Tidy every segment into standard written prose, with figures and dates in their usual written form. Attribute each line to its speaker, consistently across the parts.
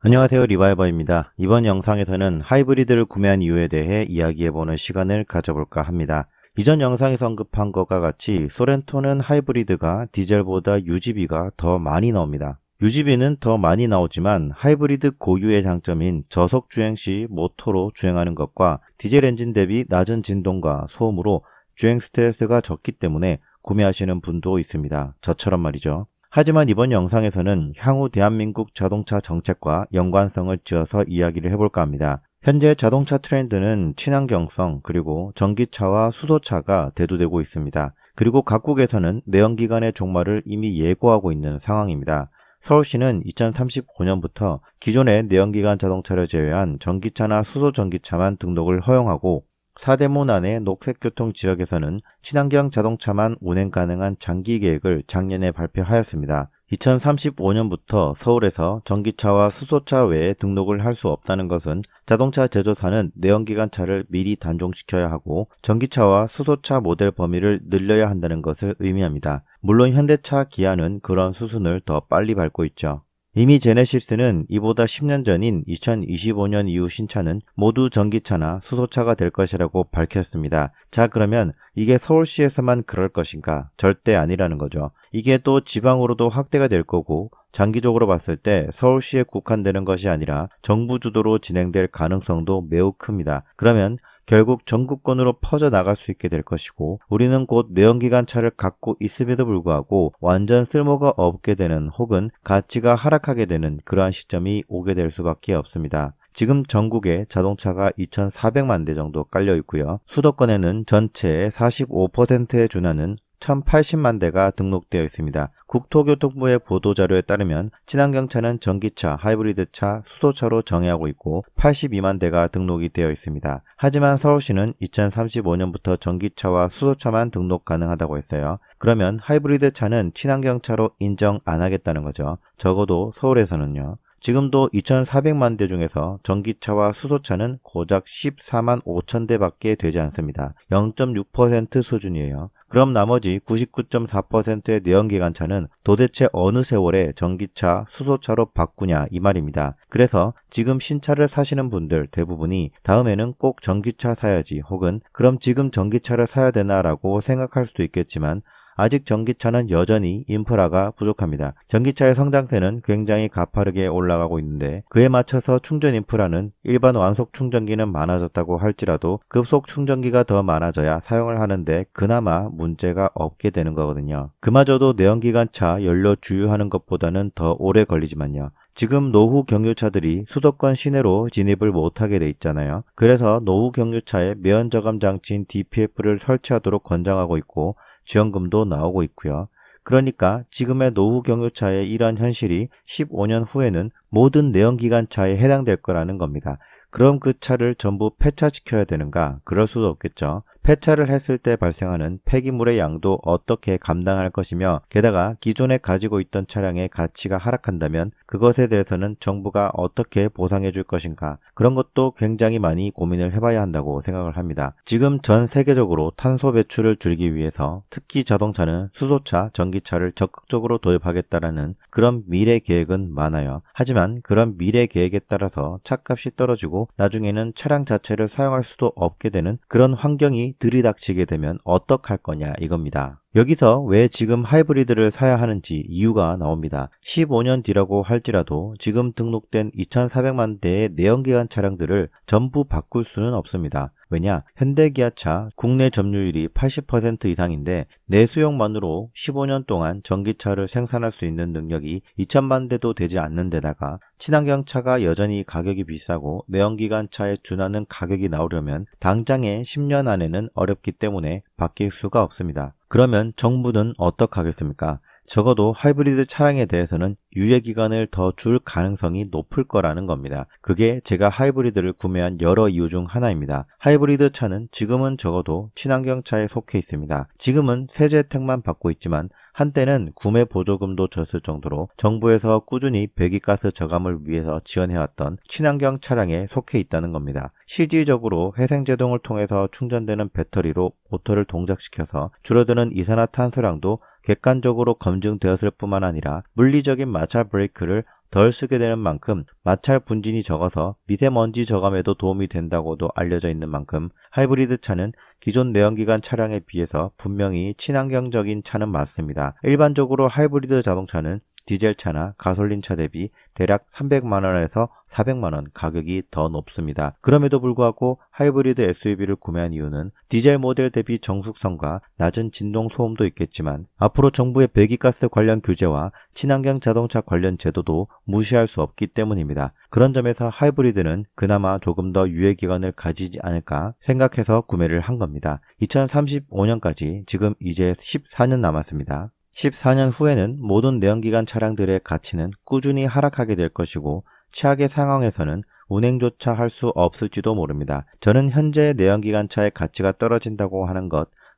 Speaker 1: 안녕하세요, 리바이버입니다. 이번 영상에서는 하이브리드를 구매한 이유에 대해 이야기해보는 시간을 가져볼까 합니다. 이전 영상에서 언급한 것과 같이 소렌토는 하이브리드가 디젤보다 유지비가 더 많이 나옵니다. 유지비는 더 많이 나오지만 하이브리드 고유의 장점인 저속 주행 시 모터로 주행하는 것과 디젤 엔진 대비 낮은 진동과 소음으로 주행 스트레스가 적기 때문에 구매하시는 분도 있습니다. 저처럼 말이죠. 하지만 이번 영상에서는 향후 대한민국 자동차 정책과 연관성을 지어서 이야기를 해볼까 합니다. 현재 자동차 트렌드는 친환경성 그리고 전기차와 수소차가 대두되고 있습니다. 그리고 각국에서는 내연기관의 종말을 이미 예고하고 있는 상황입니다. 서울시는 2035년부터 기존의 내연기관 자동차를 제외한 전기차나 수소전기차만 등록을 허용하고 4대문 안의 녹색교통 지역에서는 친환경 자동차만 운행 가능한 장기 계획을 작년에 발표하였습니다. 2035년부터 서울에서 전기차와 수소차 외에 등록을 할 수 없다는 것은 자동차 제조사는 내연기관차를 미리 단종시켜야 하고 전기차와 수소차 모델 범위를 늘려야 한다는 것을 의미합니다. 물론 현대차, 기아는 그런 수순을 더 빨리 밟고 있죠. 이미 제네시스는 이보다 10년 전인 2025년 이후 신차는 모두 전기차나 수소차가 될 것이라고 밝혔습니다. 자, 그러면 이게 서울시에서만 그럴 것인가? 절대 아니라는 거죠. 이게 또 지방으로도 확대가 될 거고 장기적으로 봤을 때 서울시에 국한되는 것이 아니라 정부 주도로 진행될 가능성도 매우 큽니다. 그러면 결국 전국권으로 퍼져나갈 수 있게 될 것이고 우리는 곧 내연기관차를 갖고 있음에도 불구하고 완전 쓸모가 없게 되는 혹은 가치가 하락하게 되는 그러한 시점이 오게 될 수밖에 없습니다. 지금 전국에 자동차가 2,400만 대 정도 깔려 있고요. 수도권에는 전체의 45%에 준하는 1,080만 대가 등록되어 있습니다. 국토교통부의 보도자료에 따르면 친환경차는 전기차, 하이브리드차, 수소차로 정의하고 있고 82만 대가 등록이 되어 있습니다. 하지만 서울시는 2035년부터 전기차와 수소차만 등록 가능하다고 했어요. 그러면 하이브리드 차는 친환경차로 인정 안 하겠다는 거죠. 적어도 서울에서는요. 지금도 2,400만 대 중에서 전기차와 수소차는 고작 14만 5천 대밖에 되지 않습니다. 0.6% 수준이에요. 그럼 나머지 99.4%의 내연기관차는 도대체 어느 세월에 전기차, 수소차로 바꾸냐 이 말입니다. 그래서 지금 신차를 사시는 분들 대부분이 다음에는 꼭 전기차 사야지 혹은 그럼 지금 전기차를 사야 되나 라고 생각할 수도 있겠지만 아직 전기차는 여전히 인프라가 부족합니다. 전기차의 성장세는 굉장히 가파르게 올라가고 있는데 그에 맞춰서 충전 인프라는 일반 완속 충전기는 많아졌다고 할지라도 급속 충전기가 더 많아져야 사용을 하는데 그나마 문제가 없게 되는 거거든요. 그마저도 내연기관차 연료 주유하는 것보다는 더 오래 걸리지만요. 지금 노후 경유차들이 수도권 시내로 진입을 못하게 돼 있잖아요. 그래서 노후 경유차에 매연 저감 장치인 DPF를 설치하도록 권장하고 있고 지원금도 나오고 있고요. 그러니까 지금의 노후 경유차의 이러한 현실이 15년 후에는 모든 내연기관차에 해당될 거라는 겁니다. 그럼 그 차를 전부 폐차시켜야 되는가? 그럴 수도 없겠죠. 폐차를 했을 때 발생하는 폐기물의 양도 어떻게 감당할 것이며 게다가 기존에 가지고 있던 차량의 가치가 하락한다면 그것에 대해서는 정부가 어떻게 보상해 줄 것인가 그런 것도 굉장히 많이 고민을 해봐야 한다고 생각을 합니다. 지금 전 세계적으로 탄소 배출을 줄이기 위해서 특히 자동차는 수소차, 전기차를 적극적으로 도입하겠다라는 그런 미래 계획은 많아요. 하지만 그런 미래 계획에 따라서 차값이 떨어지고 나중에는 차량 자체를 사용할 수도 없게 되는 그런 환경이 들이닥치게 되면 어떡할 거냐 이겁니다. 여기서 왜 지금 하이브리드를 사야 하는지 이유가 나옵니다. 15년 뒤라고 할지라도 지금 등록된 2,400만 대의 내연기관 차량들을 전부 바꿀 수는 없습니다. 왜냐? 현대기아차 국내 점유율이 80% 이상인데 내수용만으로 15년 동안 전기차를 생산할 수 있는 능력이 2천만 대도 되지 않는 데다가 친환경차가 여전히 가격이 비싸고 내연기관차에 준하는 가격이 나오려면 당장에 10년 안에는 어렵기 때문에 바뀔 수가 없습니다. 그러면 정부는 어떡하겠습니까? 적어도 하이브리드 차량에 대해서는 유예기간을 더 줄 가능성이 높을 거라는 겁니다. 그게 제가 하이브리드를 구매한 여러 이유 중 하나입니다. 하이브리드 차는 지금은 적어도 친환경차에 속해 있습니다. 지금은 세제 혜택만 받고 있지만 한때는 구매 보조금도 줬을 정도로 정부에서 꾸준히 배기가스 저감을 위해서 지원해왔던 친환경 차량에 속해 있다는 겁니다. 실질적으로 회생제동을 통해서 충전되는 배터리로 모터를 동작시켜서 줄어드는 이산화탄소량도 객관적으로 검증되었을 뿐만 아니라 물리적인 마찰 브레이크를 덜 쓰게 되는 만큼 마찰 분진이 적어서 미세먼지 저감에도 도움이 된다고도 알려져 있는 만큼 하이브리드 차는 기존 내연기관 차량에 비해서 분명히 친환경적인 차는 맞습니다. 일반적으로 하이브리드 자동차는 디젤차나 가솔린차 대비 대략 300만원에서 400만원 가격이 더 높습니다. 그럼에도 불구하고 하이브리드 SUV를 구매한 이유는 디젤 모델 대비 정숙성과 낮은 진동 소음도 있겠지만 앞으로 정부의 배기가스 관련 규제와 친환경 자동차 관련 제도도 무시할 수 없기 때문입니다. 그런 점에서 하이브리드는 그나마 조금 더 유예기간을 가지지 않을까 생각해서 구매를 한 겁니다. 2035년까지 지금 이제 14년 남았습니다. 14년 후에는 모든 내연기관 차량들의 가치는 꾸준히 하락하게 될 것이고 최악의 상황에서는 운행조차 할 수 없을지도 모릅니다. 저는 현재 내연기관차의 가치가 떨어진다고 하는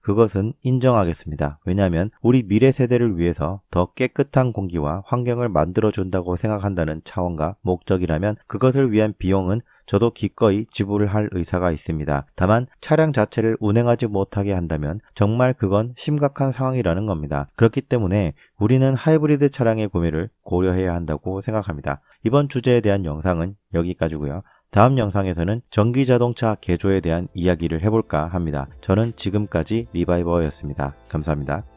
Speaker 1: 그것은 인정하겠습니다. 왜냐하면 우리 미래 세대를 위해서 더 깨끗한 공기와 환경을 만들어준다고 생각한다는 차원과 목적이라면 그것을 위한 비용은 저도 기꺼이 지불을 할 의사가 있습니다. 다만 차량 자체를 운행하지 못하게 한다면 정말 그건 심각한 상황이라는 겁니다. 그렇기 때문에 우리는 하이브리드 차량의 구매를 고려해야 한다고 생각합니다. 이번 주제에 대한 영상은 여기까지고요. 다음 영상에서는 전기자동차 개조에 대한 이야기를 해볼까 합니다. 저는 지금까지 리바이버였습니다. 감사합니다.